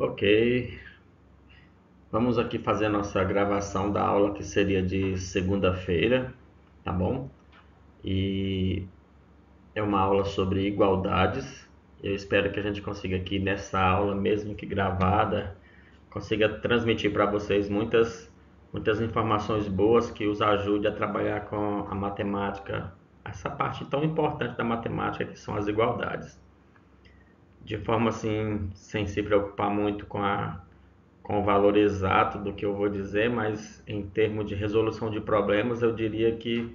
Ok, vamos aqui fazer a nossa gravação da aula que seria de segunda-feira, tá bom? E é uma aula sobre igualdades. Eu espero que a gente consiga aqui nessa aula, mesmo que gravada, consiga transmitir para vocês muitas informações boas que os ajude a trabalhar com a matemática, essa parte tão importante da matemática que são as igualdades. De forma assim, sem se preocupar muito com o valor exato do que eu vou dizer, mas em termos de resolução de problemas, eu diria que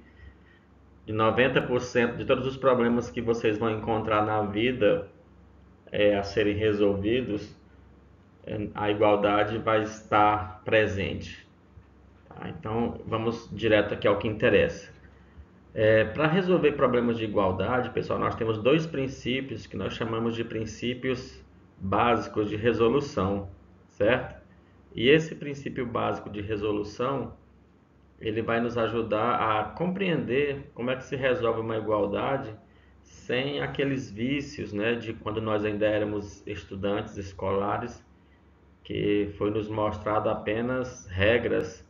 de 90% de todos os problemas que vocês vão encontrar na vida a serem resolvidos, a igualdade vai estar presente. Tá? Então, vamos direto aqui ao que interessa. Para resolver problemas de igualdade, pessoal, nós temos dois princípios que nós chamamos de princípios básicos de resolução, certo? E esse princípio básico de resolução, ele vai nos ajudar a compreender como é que se resolve uma igualdade sem aqueles vícios, né, de quando nós ainda éramos estudantes escolares, que foi nos mostrado apenas regras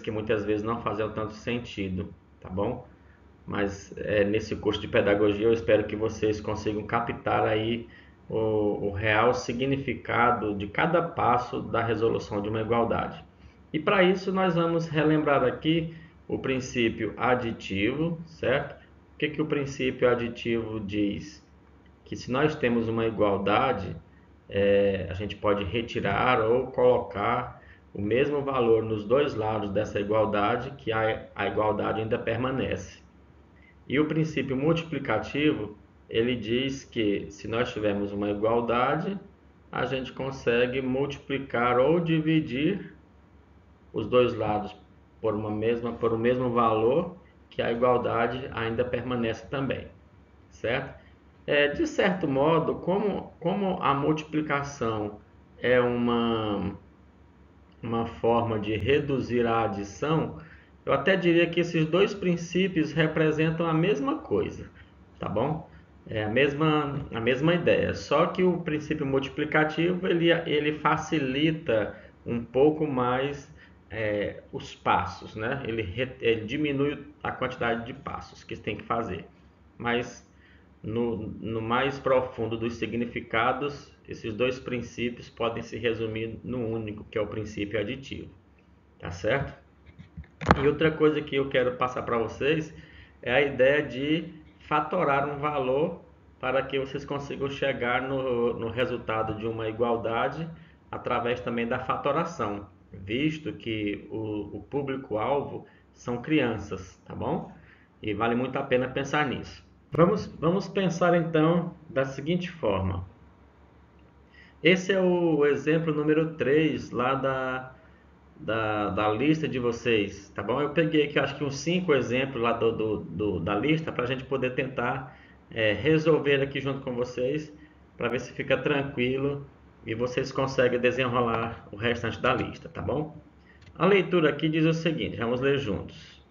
que muitas vezes não faziam tanto sentido, tá bom? Mas nesse curso de pedagogia eu espero que vocês consigam captar aí o real significado de cada passo da resolução de uma igualdade. E para isso nós vamos relembrar aqui o princípio aditivo, certo? O que o princípio aditivo diz? Que se nós temos uma igualdade, a gente pode retirar ou colocar o mesmo valor nos dois lados dessa igualdade, que a igualdade ainda permanece. E o princípio multiplicativo, ele diz que se nós tivermos uma igualdade, a gente consegue multiplicar ou dividir os dois lados por o mesmo valor, que a igualdade ainda permanece também, certo? De certo modo, como a multiplicação é uma forma de reduzir a adição, eu até diria que esses dois princípios representam a mesma coisa, tá bom? É a mesma ideia, só que o princípio multiplicativo ele facilita um pouco mais os passos, né? Ele diminui a quantidade de passos que tem que fazer, mas no mais profundo dos significados, esses dois princípios podem se resumir no único, que é o princípio aditivo, tá certo? E outra coisa que eu quero passar para vocês é a ideia de fatorar um valor para que vocês consigam chegar no resultado de uma igualdade através também da fatoração, visto que o público-alvo são crianças, tá bom? E vale muito a pena pensar nisso. Vamos pensar então da seguinte forma. Esse é o exemplo número 3 lá da lista de vocês, tá bom? Eu peguei aqui acho que uns 5 exemplos lá da lista para a gente poder tentar resolver aqui junto com vocês, para ver se fica tranquilo e vocês conseguem desenrolar o restante da lista, tá bom? A leitura aqui diz o seguinte, vamos ler juntos.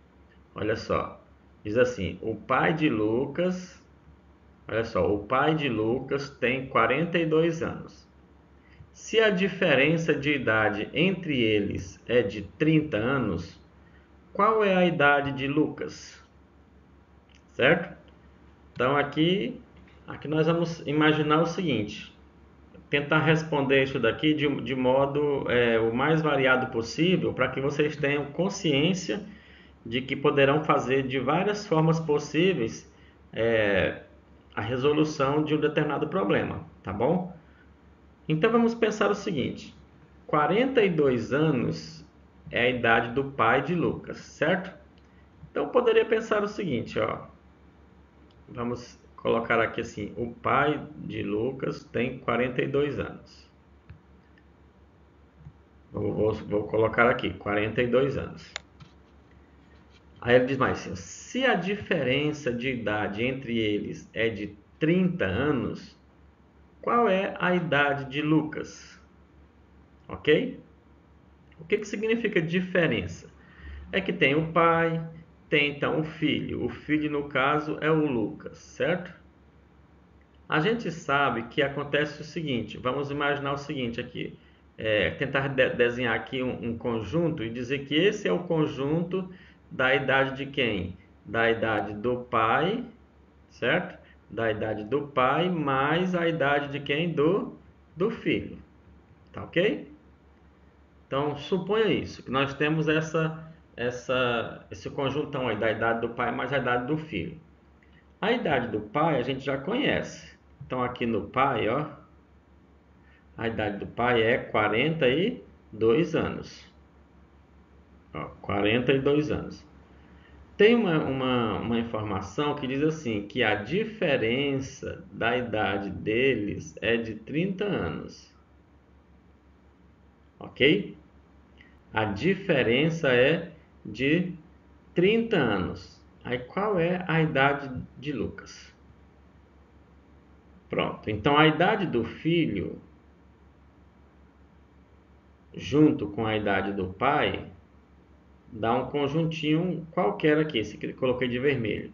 Olha só, diz assim, olha só, o pai de Lucas tem 42 anos. Se a diferença de idade entre eles é de 30 anos, qual é a idade de Lucas? Certo? Então aqui nós vamos imaginar o seguinte: tentar responder isso daqui de modo o mais variado possível, para que vocês tenham consciência de que poderão fazer de várias formas possíveis é, a resolução de um determinado problema, tá bom? Então vamos pensar o seguinte: 42 anos é a idade do pai de Lucas, certo? Então poderia pensar o seguinte, ó. Vamos colocar aqui assim: o pai de Lucas tem 42 anos. Vou colocar aqui: 42 anos. Aí ele diz mais assim: se a diferença de idade entre eles é de 30 anos, qual é a idade de Lucas? Ok? O que significa diferença? É que tem o pai, tem então o filho. O filho, no caso, é o Lucas, certo? A gente sabe que acontece o seguinte, vamos imaginar o seguinte aqui, tentar desenhar aqui um conjunto e dizer que esse é o conjunto da idade de quem? Da idade do pai, certo? Da idade do pai mais a idade de quem? Do filho, tá ok? Então, suponha isso, que nós temos esse conjuntão aí da idade do pai mais a idade do filho. A idade do pai a gente já conhece. Então, aqui no pai, ó, a idade do pai é 42 anos. Ó, 42 anos. Tem uma informação que diz assim, que a diferença da idade deles é de 30 anos. Ok? A diferença é de 30 anos. Aí qual é a idade de Lucas? Pronto. Então a idade do filho, junto com a idade do pai, dá um conjuntinho qualquer aqui, esse que eu coloquei de vermelho.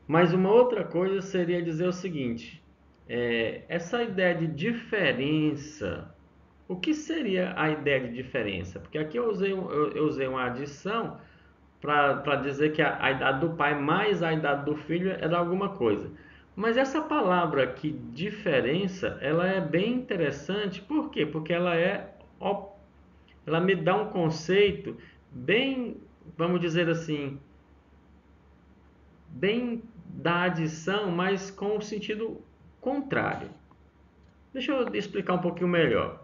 Mas uma outra coisa seria dizer o seguinte: essa ideia de diferença, o que seria a ideia de diferença? Porque aqui eu usei uma adição para dizer que a idade do pai mais a idade do filho era alguma coisa. Mas essa palavra aqui, diferença, ela é bem interessante. Por quê? Porque ela me dá um conceito bem, vamos dizer assim, bem da adição, mas com o sentido contrário. Deixa eu explicar um pouquinho melhor.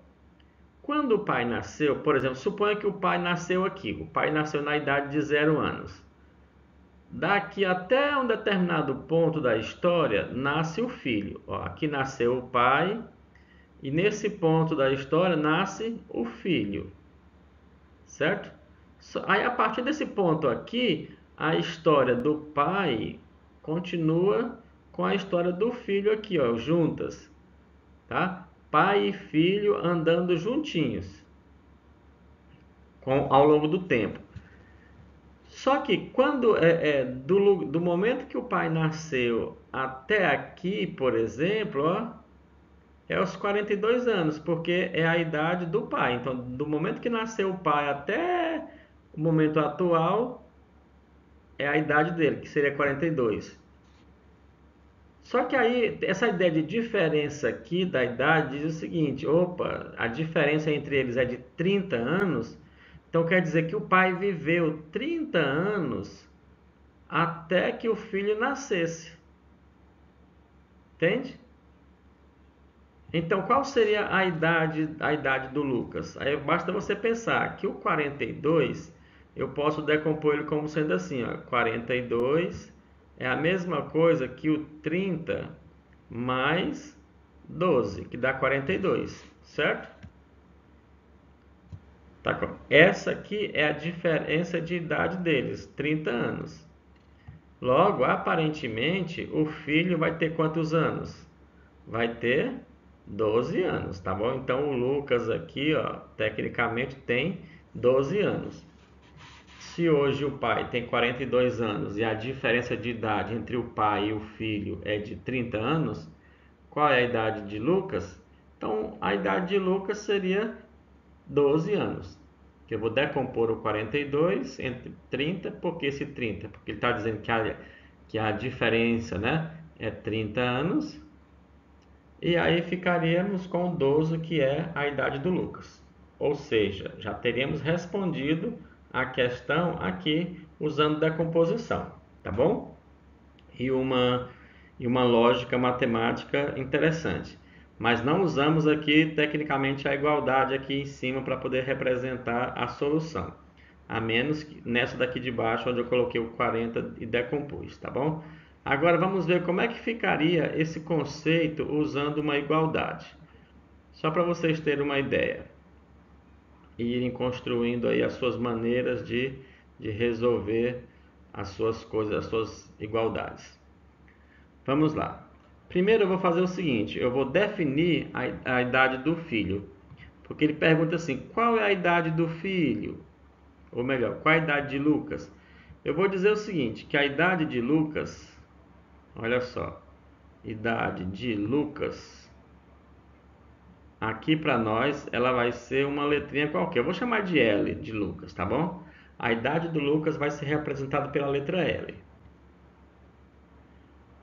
Quando o pai nasceu, por exemplo, suponha que o pai nasceu aqui. O pai nasceu na idade de 0 anos. Daqui até um determinado ponto da história, nasce o filho. Ó, aqui nasceu o pai e nesse ponto da história nasce o filho, certo? Aí a partir desse ponto aqui, a história do pai continua com a história do filho aqui, ó, juntas, tá? Pai e filho andando juntinhos ao longo do tempo. Só que quando do momento que o pai nasceu até aqui, por exemplo, ó, é os 42 anos, porque é a idade do pai. Então, do momento que nasceu o pai até o momento atual, é a idade dele, que seria 42. Só que aí, essa ideia de diferença aqui da idade diz o seguinte: opa, a diferença entre eles é de 30 anos, então quer dizer que o pai viveu 30 anos até que o filho nascesse. Entende? Então, qual seria a idade do Lucas? Aí basta você pensar que o 42, eu posso decompor ele como sendo assim, ó, 42 é a mesma coisa que o 30 mais 12, que dá 42, certo? Tá, essa aqui é a diferença de idade deles, 30 anos. Logo, aparentemente, o filho vai ter quantos anos? Vai ter 12 anos, tá bom? Então o Lucas aqui, ó, tecnicamente tem 12 anos. Se hoje o pai tem 42 anos e a diferença de idade entre o pai e o filho é de 30 anos, qual é a idade de Lucas? Então a idade de Lucas seria 12 anos. Que eu vou decompor o 42 entre 30, por que esse 30? Porque ele está dizendo que a diferença, né, é 30 anos. E aí ficaríamos com 12, que é a idade do Lucas. Ou seja, já teríamos respondido a questão aqui usando decomposição, tá bom? E uma lógica matemática interessante. Mas não usamos aqui tecnicamente a igualdade aqui em cima para poder representar a solução. A menos que nessa daqui de baixo, onde eu coloquei o 40 e decompus, tá bom? Agora vamos ver como é que ficaria esse conceito usando uma igualdade. Só para vocês terem uma ideia. E irem construindo aí as suas maneiras de resolver as suas coisas, as suas igualdades. Vamos lá. Primeiro eu vou fazer o seguinte, eu vou definir a idade do filho. Porque ele pergunta assim, qual é a idade do filho? Ou melhor, qual é a idade de Lucas? Eu vou dizer o seguinte, que a idade de Lucas, olha só, idade de Lucas, aqui para nós ela vai ser uma letrinha qualquer. Eu vou chamar de L de Lucas, tá bom? A idade do Lucas vai ser representada pela letra L.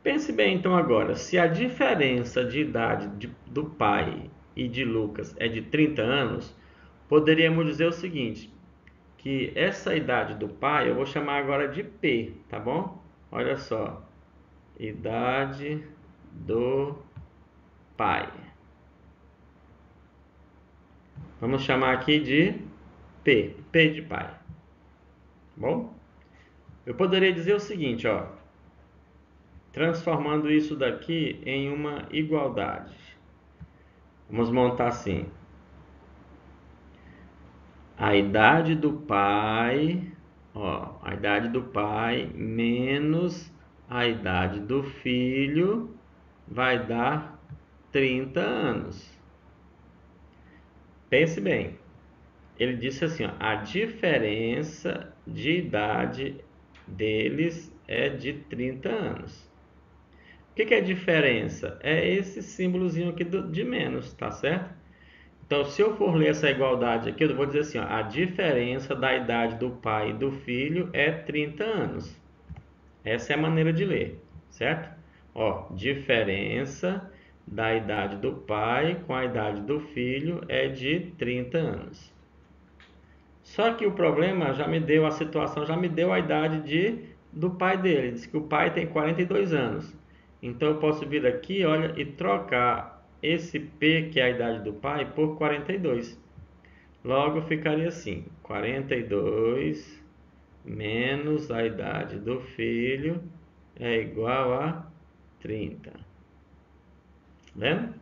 Pense bem então agora, se a diferença de idade do pai e de Lucas é de 30 anos, poderíamos dizer o seguinte, que essa idade do pai eu vou chamar agora de P, tá bom? Olha só, idade do pai. Vamos chamar aqui de P, P de pai. Tá bom? Eu poderia dizer o seguinte, ó, transformando isso daqui em uma igualdade. Vamos montar assim. A idade do pai, ó, a idade do pai menos a idade do filho vai dar 30 anos. Pense bem. Ele disse assim, ó, a diferença de idade deles é de 30 anos. O que é diferença? É esse símbolozinho aqui de menos, tá certo? Então, se eu for ler essa igualdade aqui, eu vou dizer assim, ó, a diferença da idade do pai e do filho é 30 anos. Essa é a maneira de ler, certo? Ó, diferença da idade do pai com a idade do filho é de 30 anos. Só que o problema já me deu, a situação já me deu a idade do pai dele. Diz que o pai tem 42 anos. Então eu posso vir aqui, olha, e trocar esse P, que é a idade do pai, por 42. Logo ficaria assim, 42 menos a idade do filho é igual a 30. Vendo?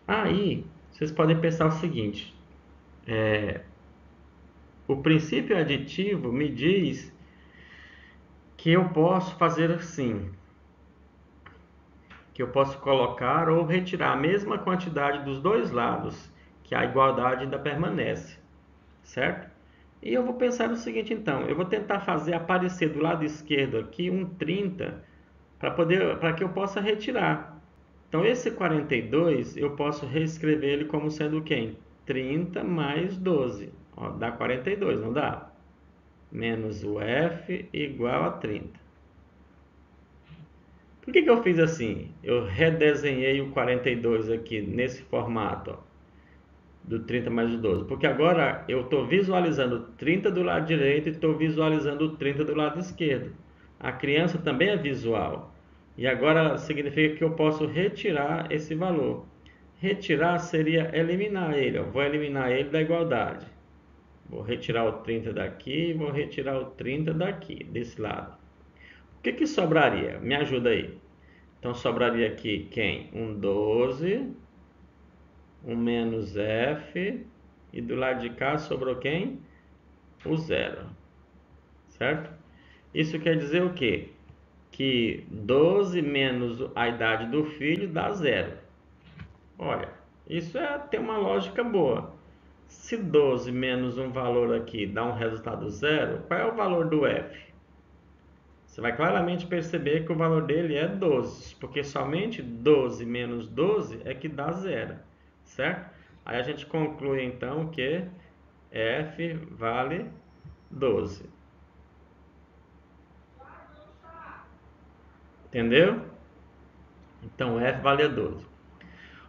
Aí, vocês podem pensar o seguinte. O princípio aditivo me diz que eu posso fazer assim, que eu posso colocar ou retirar a mesma quantidade dos dois lados, que a igualdade ainda permanece, certo? E eu vou pensar o seguinte então, eu vou tentar fazer aparecer do lado esquerdo aqui um 30 para que eu possa retirar. Então esse 42 eu posso reescrever ele como sendo quem? 30 mais 12, ó, dá 42, não dá? Menos o F igual a 30. Por que eu fiz assim? Eu redesenhei o 42 aqui nesse formato, ó, do 30 mais o 12. Porque agora eu estou visualizando o 30 do lado direito e estou visualizando o 30 do lado esquerdo. A criança também é visual. E agora significa que eu posso retirar esse valor. Retirar seria eliminar ele. Eu vou eliminar ele da igualdade. Vou retirar o 30 daqui e vou retirar o 30 daqui, desse lado. O que sobraria? Me ajuda aí. Então sobraria aqui quem? Um 12, um menos F, e do lado de cá sobrou quem? O 0. Certo? Isso quer dizer o quê? Que 12 menos a idade do filho dá 0. Olha, isso tem uma lógica boa. Se 12 menos um valor aqui dá um resultado 0, qual é o valor do F? Você vai claramente perceber que o valor dele é 12, porque somente 12 menos 12 é que dá 0, certo? Aí a gente conclui então que F vale 12. Entendeu? Então F vale 12.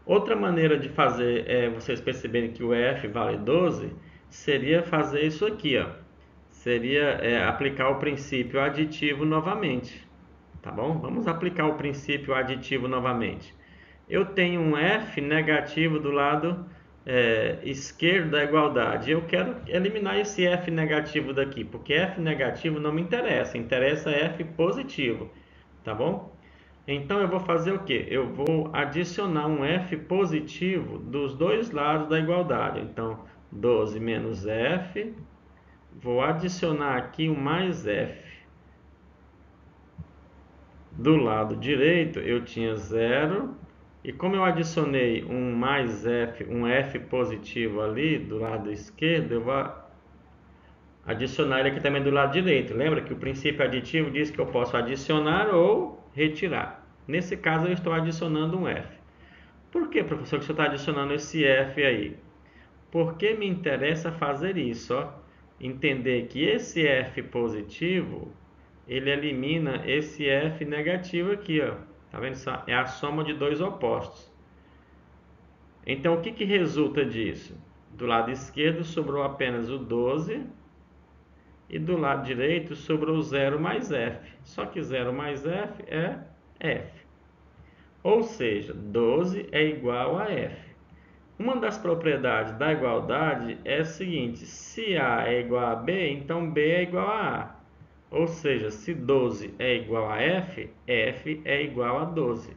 Outra maneira de fazer vocês perceberem que o F vale 12 seria fazer isso aqui, ó. Seria aplicar o princípio aditivo novamente. Tá bom? Vamos aplicar o princípio aditivo novamente. Eu tenho um F negativo do lado esquerdo da igualdade. Eu quero eliminar esse F negativo daqui, porque F negativo não me interessa. Interessa F positivo. Tá bom? Então eu vou fazer o que? Eu vou adicionar um F positivo dos dois lados da igualdade. Então 12 menos F. Vou adicionar aqui um mais F. Do lado direito eu tinha 0. E como eu adicionei um mais F, um F positivo ali do lado esquerdo, eu vou adicionar ele aqui também do lado direito. Lembra que o princípio aditivo diz que eu posso adicionar ou retirar. Nesse caso, eu estou adicionando um F. Por que, professor, que você está adicionando esse F aí? Porque me interessa fazer isso, ó. Entender que esse F positivo, ele elimina esse F negativo aqui, ó. Tá vendo? Isso é a soma de dois opostos. Então, o que resulta disso? Do lado esquerdo sobrou apenas o 12 e do lado direito sobrou 0 mais F. Só que 0 mais F é F. Ou seja, 12 é igual a F. Uma das propriedades da igualdade é a seguinte: se A é igual a B, então B é igual a A. Ou seja, se 12 é igual a F, F é igual a 12.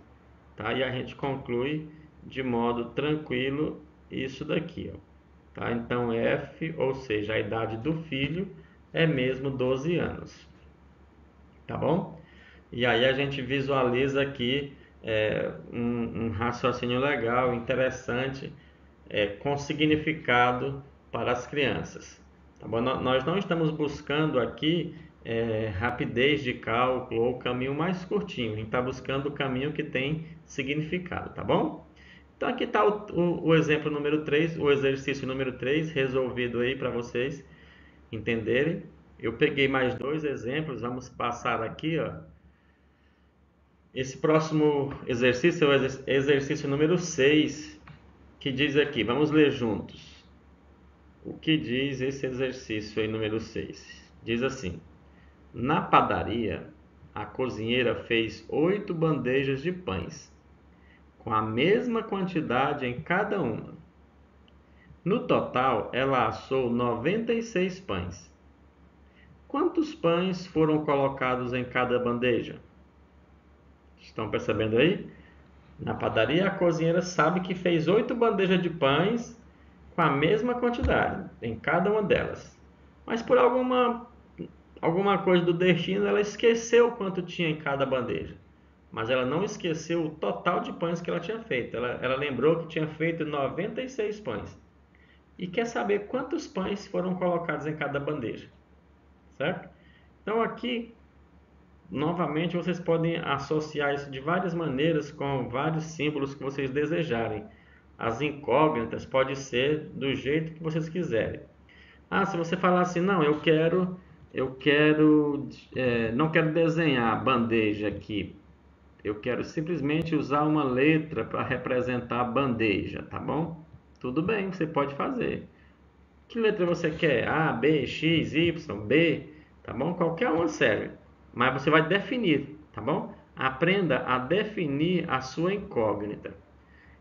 Tá? E a gente conclui de modo tranquilo isso daqui. Ó. Tá? Então, F, ou seja, a idade do filho, é mesmo 12 anos. Tá bom? E aí a gente visualiza aqui um raciocínio legal, interessante, com significado para as crianças. Tá bom? Nós não estamos buscando aqui rapidez de cálculo ou caminho mais curtinho. A gente está buscando o caminho que tem significado, tá bom? Então aqui está o exemplo número 3, o exercício número 3, resolvido aí para vocês entenderem. Eu peguei mais dois exemplos, vamos passar aqui, ó. Esse próximo exercício é o exercício número 6, que diz aqui, vamos ler juntos. O que diz esse exercício aí, número 6? Diz assim: na padaria, a cozinheira fez 8 bandejas de pães, com a mesma quantidade em cada uma. No total, ela assou 96 pães. Quantos pães foram colocados em cada bandeja? Estão percebendo aí? Na padaria, a cozinheira sabe que fez 8 bandejas de pães com a mesma quantidade em cada uma delas. Mas por alguma coisa do destino, ela esqueceu quanto tinha em cada bandeja. Mas ela não esqueceu o total de pães que ela tinha feito. Ela lembrou que tinha feito 96 pães. E quer saber quantos pães foram colocados em cada bandeja. Certo? Então aqui, novamente, vocês podem associar isso de várias maneiras com vários símbolos que vocês desejarem. As incógnitas pode ser do jeito que vocês quiserem. Ah, se você falar assim, não, não quero desenhar bandeja aqui. Eu quero simplesmente usar uma letra para representar a bandeja, tá bom? Tudo bem, você pode fazer. Que letra você quer? A, B, X, Y, B, tá bom? Qualquer uma serve. Mas você vai definir, tá bom? Aprenda a definir a sua incógnita.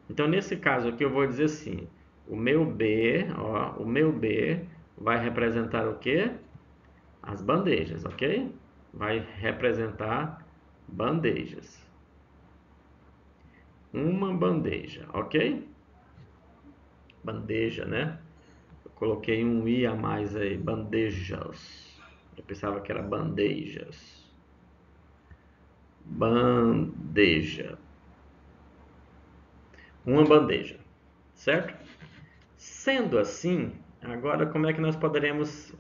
Então, nesse caso aqui, eu vou dizer assim: o meu B vai representar o quê? As bandejas, ok? Vai representar bandejas. Uma bandeja, ok? Bandeja, né? Eu coloquei um I a mais aí, bandejas. Eu pensava que era bandejas. Bandeja. Uma bandeja, certo? Sendo assim, agora como é que nós poderemos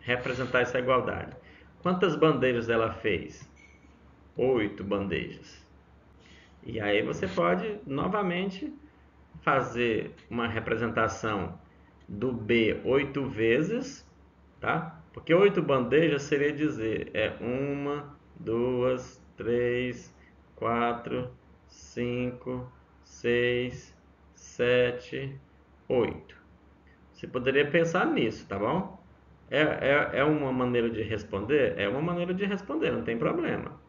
representar essa igualdade? Quantas bandejas ela fez? 8 bandejas. E aí você pode novamente fazer uma representação do B 8 vezes, tá? Porque 8 bandejas seria dizer uma, duas, três, quatro, cinco, seis, sete, 8. Você poderia pensar nisso, tá bom? É uma maneira de responder? É uma maneira de responder, não tem problema.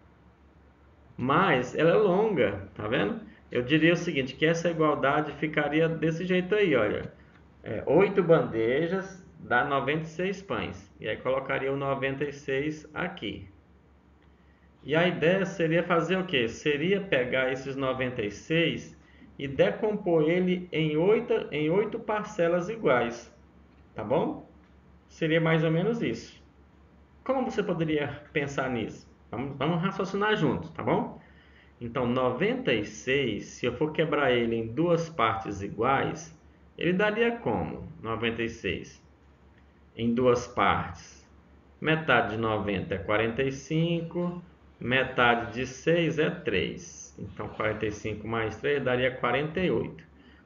Mas ela é longa, tá vendo? Eu diria o seguinte, que essa igualdade ficaria desse jeito aí, olha. 8 bandejas dá 96 pães. E aí colocaria o 96 aqui. E a ideia seria fazer o quê? Seria pegar esses 96 e decompor ele em 8 parcelas iguais. Tá bom? Seria mais ou menos isso. Como você poderia pensar nisso? Vamos raciocinar juntos, tá bom? Então, 96, se eu for quebrar ele em duas partes iguais, ele daria como? 96 em duas partes. Metade de 90 é 45, Metade de 6 é 3. Então, 45 mais 3 daria 48.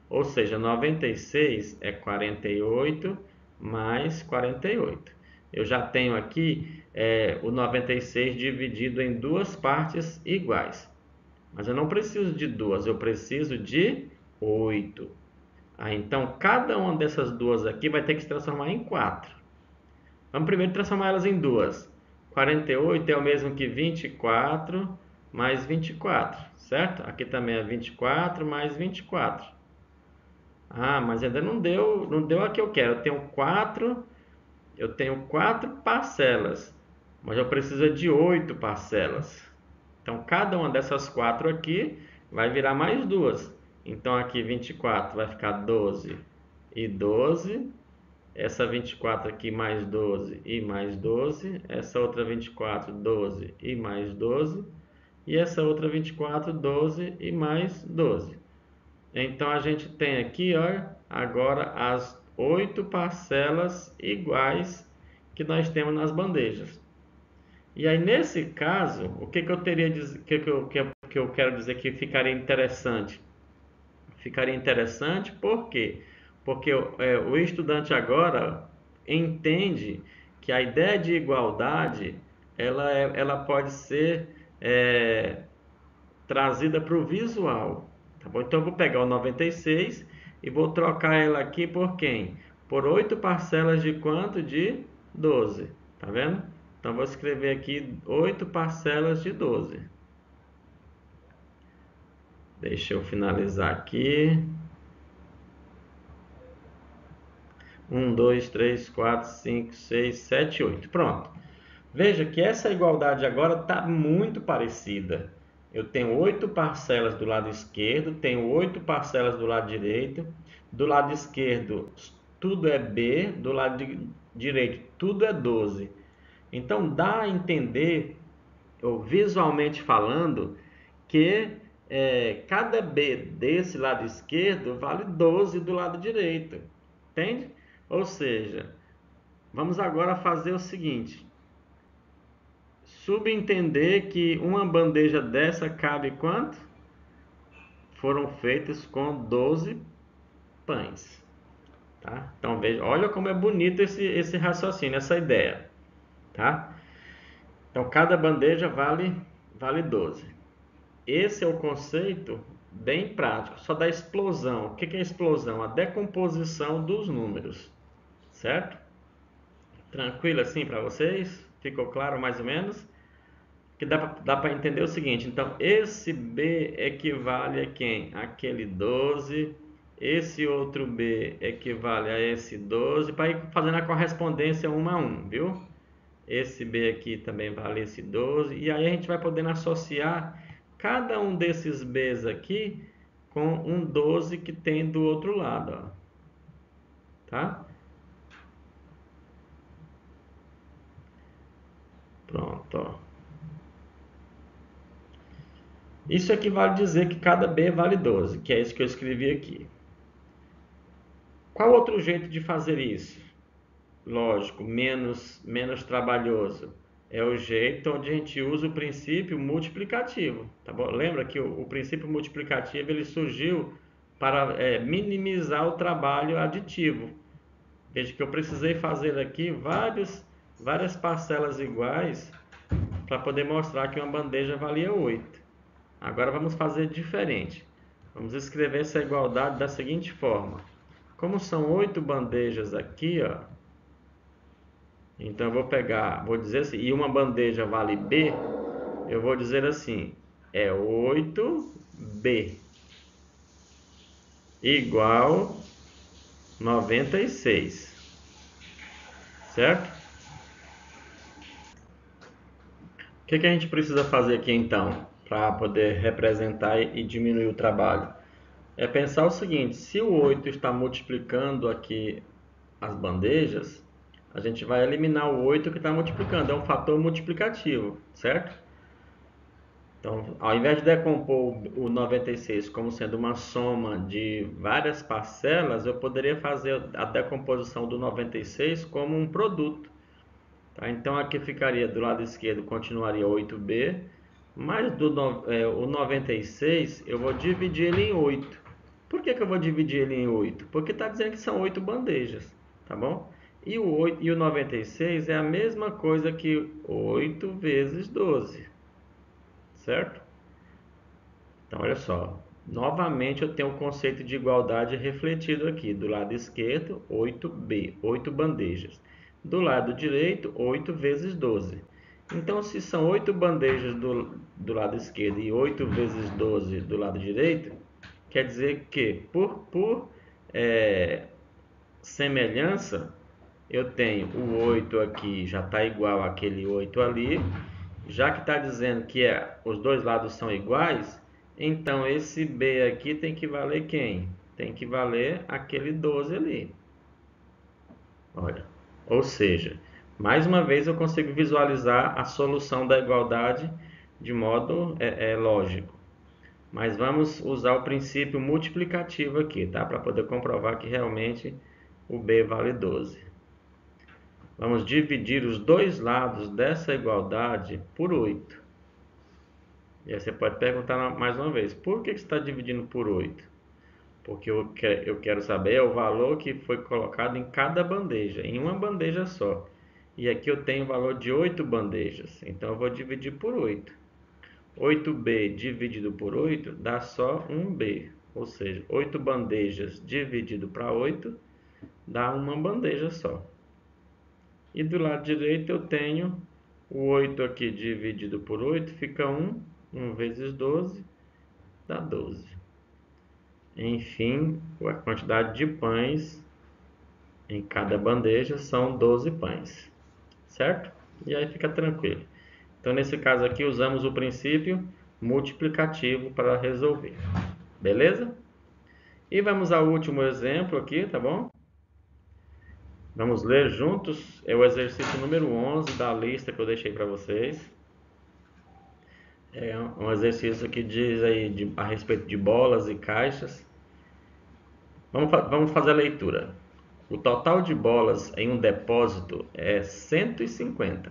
Ou seja, 96 é 48 mais 48. Eu já tenho aqui o 96 dividido em duas partes iguais. Mas eu não preciso de duas, eu preciso de 8. Então, cada uma dessas duas aqui vai ter que se transformar em 4. Vamos primeiro transformar elas em duas. 48 é o mesmo que 24 mais 24, certo? Aqui também é 24 mais 24. Ah, mas ainda não deu a que eu quero. Eu tenho quatro parcelas, mas eu preciso de 8 parcelas. Então, cada uma dessas 4 aqui vai virar mais duas. Então, aqui 24 vai ficar 12 e 12. Essa 24 aqui mais 12 e mais 12. Essa outra 24, 12 e mais 12. E essa outra 24, 12 e mais 12. Então a gente tem aqui, olha, agora as 8 parcelas iguais que nós temos nas bandejas. E aí nesse caso, o que eu teria que eu quero dizer que ficaria interessante? Ficaria interessante por quê? Porque o estudante agora entende que a ideia de igualdade ela pode ser é, trazida para o visual. Tá bom? Então eu vou pegar o 96 e vou trocar ela aqui por quem? Por 8 parcelas de quanto? De 12. Tá vendo? Então vou escrever aqui 8 parcelas de 12. Deixa eu finalizar aqui. 1, 2, 3, 4, 5, 6, 7, 8. Pronto. Veja que essa igualdade agora está muito parecida. Eu tenho 8 parcelas do lado esquerdo, tenho 8 parcelas do lado direito. Do lado esquerdo tudo é B, do lado direito tudo é 12. Então dá a entender, ou visualmente falando, que cada B desse lado esquerdo vale 12 do lado direito. Entende? Ou seja, vamos agora fazer o seguinte: subentender que uma bandeja dessa cabe quanto? Foram feitas com 12 pães. Tá? Então veja, olha como é bonito esse raciocínio, essa ideia. Tá? Então cada bandeja vale 12. Esse é o conceito bem prático, só da explosão. O que é a explosão? A decomposição dos números. Certo? Tranquilo assim para vocês? Ficou claro mais ou menos? Que dá para entender o seguinte: então esse B equivale a quem? Aquele 12. Esse outro B equivale a esse 12, para ir fazendo a correspondência 1 a 1, viu? Esse B aqui também vale esse 12. E aí a gente vai podendo associar cada um desses Bs aqui com um 12 que tem do outro lado, ó. Tá? Pronto, ó. Isso equivale a dizer que cada B vale 12, que é isso que eu escrevi aqui. Qual outro jeito de fazer isso? Lógico, menos trabalhoso. É o jeito onde a gente usa o princípio multiplicativo. Tá bom? Lembra que o princípio multiplicativo ele surgiu para minimizar o trabalho aditivo. Veja que eu precisei fazer aqui várias parcelas iguais para poder mostrar que uma bandeja valia 8. Agora vamos fazer diferente. Vamos escrever essa igualdade da seguinte forma: como são 8 bandejas aqui, ó, então eu vou dizer assim, e uma bandeja vale B, eu vou dizer assim, é 8B igual 96, certo? O que a gente precisa fazer aqui então, para poder representar e diminuir o trabalho? É pensar o seguinte: se o 8 está multiplicando aqui as bandejas, a gente vai eliminar o 8 que está multiplicando, é um fator multiplicativo, certo? Então, ao invés de decompor o 96 como sendo uma soma de várias parcelas, eu poderia fazer a decomposição do 96 como um produto. Tá? Então, aqui ficaria do lado esquerdo, continuaria 8B, Mas o 96 eu vou dividir ele em 8. Por que eu vou dividir ele em 8? Porque está dizendo que são 8 bandejas, tá bom? E o 96 é a mesma coisa que 8 vezes 12, certo? Então, olha só. Novamente eu tenho o conceito de igualdade refletido aqui. Do lado esquerdo, 8B, 8 bandejas. Do lado direito, 8 vezes 12. Então, se são 8 bandejas do lado esquerdo e 8 vezes 12 do lado direito, quer dizer que, por é, semelhança, eu tenho o 8 aqui já está igual àquele 8 ali. Já que está dizendo que os dois lados são iguais, então esse B aqui tem que valer quem? Tem que valer aquele 12 ali. Olha, ou seja, mais uma vez eu consigo visualizar a solução da igualdade de modo lógico. Mas vamos usar o princípio multiplicativo aqui, tá? Para poder comprovar que realmente o B vale 12. Vamos dividir os dois lados dessa igualdade por 8. E aí você pode perguntar mais uma vez, por que você está dividindo por 8? Porque eu quero saber o valor que foi colocado em cada bandeja, em uma bandeja só. E aqui eu tenho o valor de 8 bandejas, então eu vou dividir por 8. 8B dividido por 8 dá só 1B, ou seja, 8 bandejas dividido para 8 dá uma bandeja só. E do lado direito eu tenho o 8 aqui dividido por 8, fica 1. 1 vezes 12 dá 12. Enfim, a quantidade de pães em cada bandeja são 12 pães, certo? E aí fica tranquilo. Então, nesse caso aqui, usamos o princípio multiplicativo para resolver. Beleza? E vamos ao último exemplo aqui, tá bom? Vamos ler juntos. É o exercício número 11 da lista que eu deixei para vocês. É um exercício que diz aí a respeito de bolas e caixas. Vamos fazer a leitura. O total de bolas em um depósito é 150.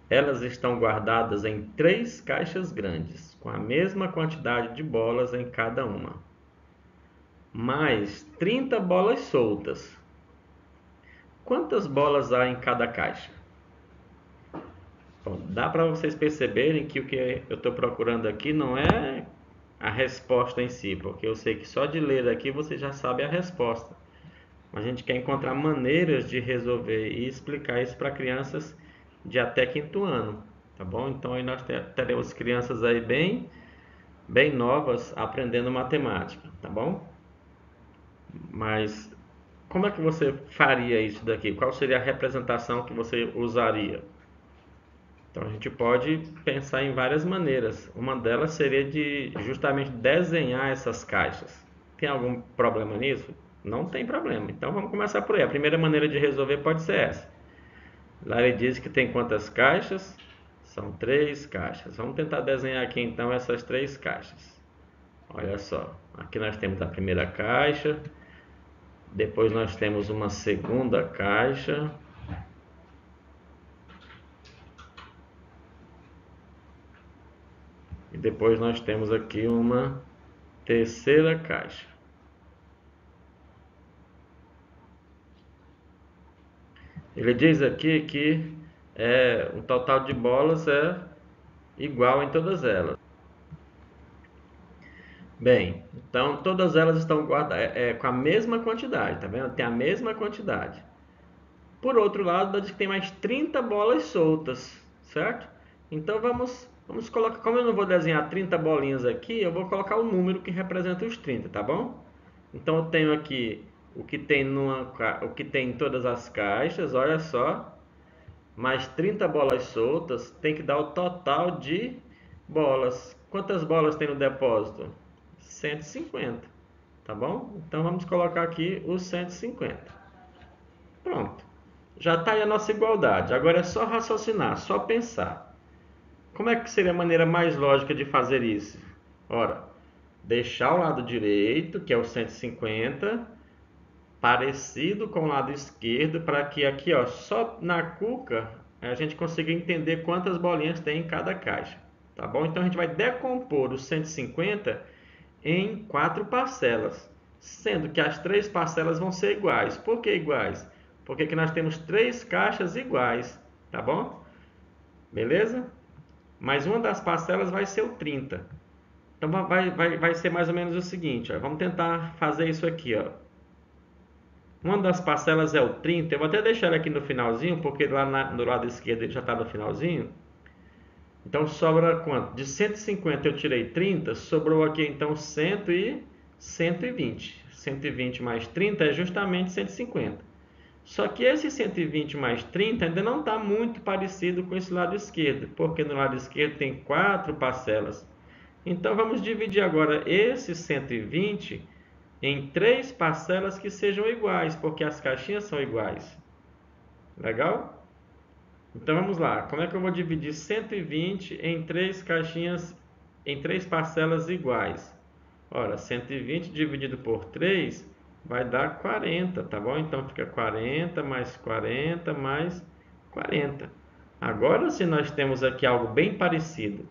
Elas estão guardadas em 3 caixas grandes, com a mesma quantidade de bolas em cada uma, mais 30 bolas soltas. Quantas bolas há em cada caixa? Bom, dá para vocês perceberem que o que eu estou procurando aqui não é a resposta em si, porque eu sei que só de ler aqui você já sabe a resposta. A gente quer encontrar maneiras de resolver e explicar isso para crianças de até quinto ano, tá bom? Então aí nós teremos crianças aí bem novas aprendendo matemática, tá bom? Mas como é que você faria isso daqui? Qual seria a representação que você usaria? Então a gente pode pensar em várias maneiras. Uma delas seria de justamente desenhar essas caixas. Tem algum problema nisso? Não tem problema. Então vamos começar por aí. A primeira maneira de resolver pode ser essa. Lá ele diz que tem quantas caixas? São 3 caixas. Vamos tentar desenhar aqui então essas 3 caixas. Olha só. Aqui nós temos a primeira caixa. Depois nós temos uma segunda caixa. E depois nós temos aqui uma terceira caixa. Ele diz aqui que o total de bolas é igual em todas elas. Bem, então todas elas estão guardadas com a mesma quantidade, tá vendo? Tem a mesma quantidade. Por outro lado, diz que tem mais 30 bolas soltas, certo? Então vamos colocar, como eu não vou desenhar 30 bolinhas aqui, eu vou colocar o número que representa os 30, tá bom? Então eu tenho aqui o que tem em todas as caixas, olha só, mais 30 bolas soltas, tem que dar o total de bolas. Quantas bolas tem no depósito? 150, tá bom? Então vamos colocar aqui os 150. Pronto. Já está aí a nossa igualdade. Agora é só raciocinar, só pensar. Como é que seria a maneira mais lógica de fazer isso? Ora, deixar o lado direito, que é o 150, parecido com o lado esquerdo, para que aqui, ó, só na cuca a gente consiga entender quantas bolinhas tem em cada caixa. tá bom? Então a gente vai decompor os 150 em 4 parcelas, sendo que as 3 parcelas vão ser iguais. Por que iguais? Porque aqui nós temos 3 caixas iguais, tá bom? Beleza? Mas uma das parcelas vai ser o 30. Então vai ser mais ou menos o seguinte, ó. Vamos tentar fazer isso aqui, ó. Uma das parcelas é o 30. Eu vou até deixar ele aqui no finalzinho, porque lá do lado esquerdo ele já está no finalzinho. Então sobra quanto? De 150 eu tirei 30, sobrou aqui então 120. 120 mais 30 é justamente 150. Só que esse 120 mais 30 ainda não está muito parecido com esse lado esquerdo, porque no lado esquerdo tem 4 parcelas. Então vamos dividir agora esse 120 em 3 parcelas que sejam iguais, porque as caixinhas são iguais. Legal? Então vamos lá. Como é que eu vou dividir 120 em 3 caixinhas, em 3 parcelas iguais? Ora, 120 dividido por 3 vai dar 40, tá bom? Então fica 40 mais 40 mais 40. Agora, se nós temos aqui algo bem parecido,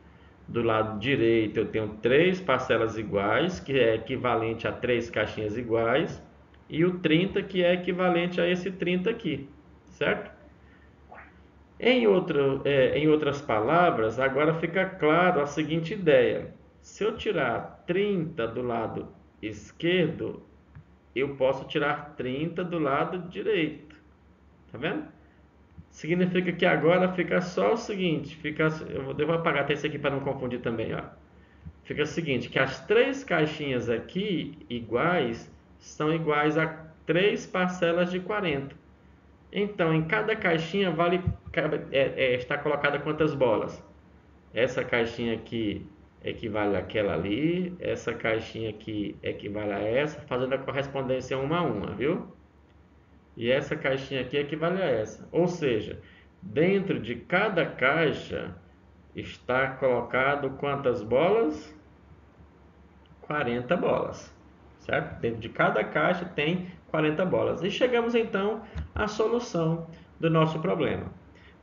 do lado direito eu tenho 3 parcelas iguais, que é equivalente a 3 caixinhas iguais, e o 30, que é equivalente a esse 30 aqui, certo? Em outras palavras, agora fica claro a seguinte ideia. Se eu tirar 30 do lado esquerdo, eu posso tirar 30 do lado direito. Tá vendo? Significa que agora fica só o seguinte, eu vou apagar até esse aqui para não confundir também, ó. Fica o seguinte, que as 3 caixinhas aqui iguais são iguais a 3 parcelas de 40. Então, em cada caixinha está colocada quantas bolas? Essa caixinha aqui equivale àquela ali, essa caixinha aqui equivale a essa, fazendo a correspondência uma a uma, viu? E essa caixinha aqui equivale a essa. Ou seja, dentro de cada caixa está colocado quantas bolas? 40 bolas, certo? Dentro de cada caixa tem 40 bolas. E chegamos então à solução do nosso problema.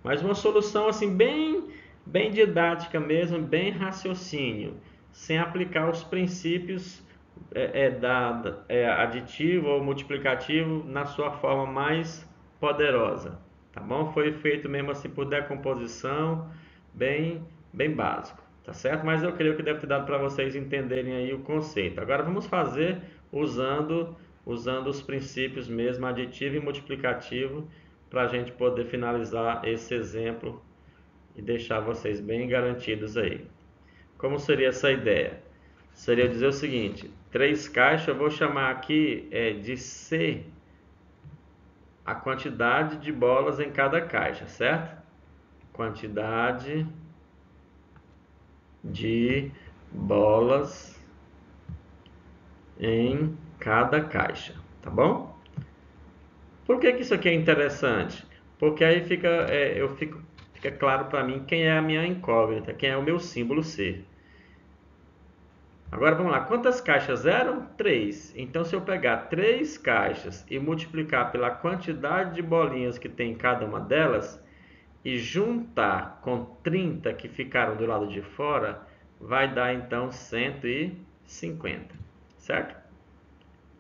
Mas uma solução assim bem didática mesmo, bem raciocínio, sem aplicar os princípios aditivo ou multiplicativo na sua forma mais poderosa, tá bom? Foi feito mesmo assim por decomposição, bem básico, tá certo? Mas eu creio que deve ter dado para vocês entenderem aí o conceito. Agora vamos fazer usando os princípios mesmo aditivo e multiplicativo para a gente poder finalizar esse exemplo e deixar vocês bem garantidos aí. Como seria essa ideia? Seria dizer o seguinte: 3 caixas, eu vou chamar aqui de C a quantidade de bolas em cada caixa, certo? Quantidade de bolas em cada caixa, tá bom? Por que isso aqui é interessante? Porque aí fica claro para mim quem é a minha incógnita, quem é o meu símbolo C. Agora vamos lá, quantas caixas eram? 3. Então se eu pegar 3 caixas e multiplicar pela quantidade de bolinhas que tem em cada uma delas e juntar com 30 que ficaram do lado de fora, vai dar então 150, certo?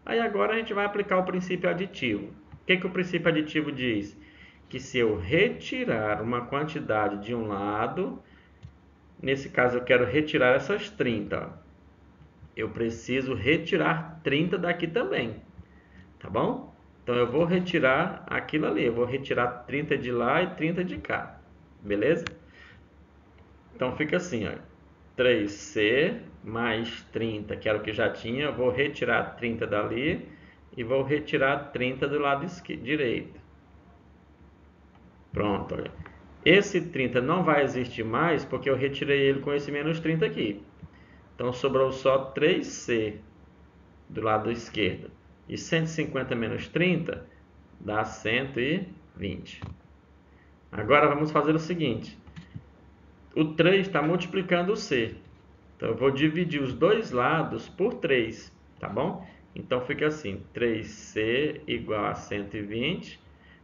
Aí agora a gente vai aplicar o princípio aditivo. O que o princípio aditivo diz? Que se eu retirar uma quantidade de um lado, nesse caso eu quero retirar essas 30, ó. Eu preciso retirar 30 daqui também, tá bom? Então eu vou retirar aquilo ali, eu vou retirar 30 de lá e 30 de cá, beleza? Então fica assim, ó, 3C mais 30, que era o que já tinha, eu vou retirar 30 dali e vou retirar 30 do lado direito. Pronto, olha. Esse 30 não vai existir mais porque eu retirei ele com esse menos 30 aqui. Então sobrou só 3C do lado esquerdo. E 150 menos 30 dá 120. Agora vamos fazer o seguinte. O 3 está multiplicando o C. Então eu vou dividir os dois lados por 3, tá bom? Então fica assim, 3C igual a 120.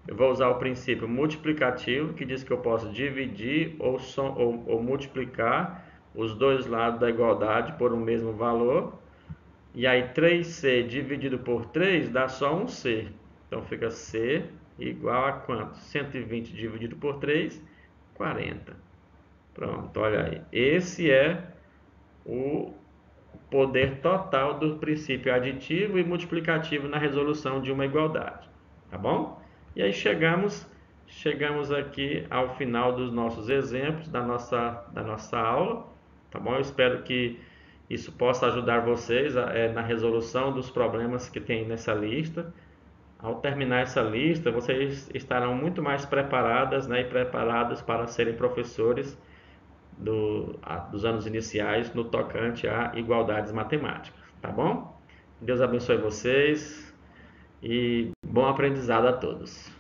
Eu vou usar o princípio multiplicativo, que diz que eu posso dividir ou multiplicar os dois lados da igualdade por um mesmo valor. E aí 3C dividido por 3 dá só um C. Então fica C igual a quanto? 120 dividido por 3, 40. Pronto, olha aí. Esse é o poder total do princípio aditivo e multiplicativo na resolução de uma igualdade. Tá bom? E aí chegamos aqui ao final dos nossos exemplos, da nossa aula. Tá bom? Eu espero que isso possa ajudar vocês na resolução dos problemas que tem nessa lista. Ao terminar essa lista, vocês estarão muito mais preparadas, né, e preparados para serem professores dos anos iniciais no tocante a igualdades matemáticas, tá bom? Deus abençoe vocês e bom aprendizado a todos.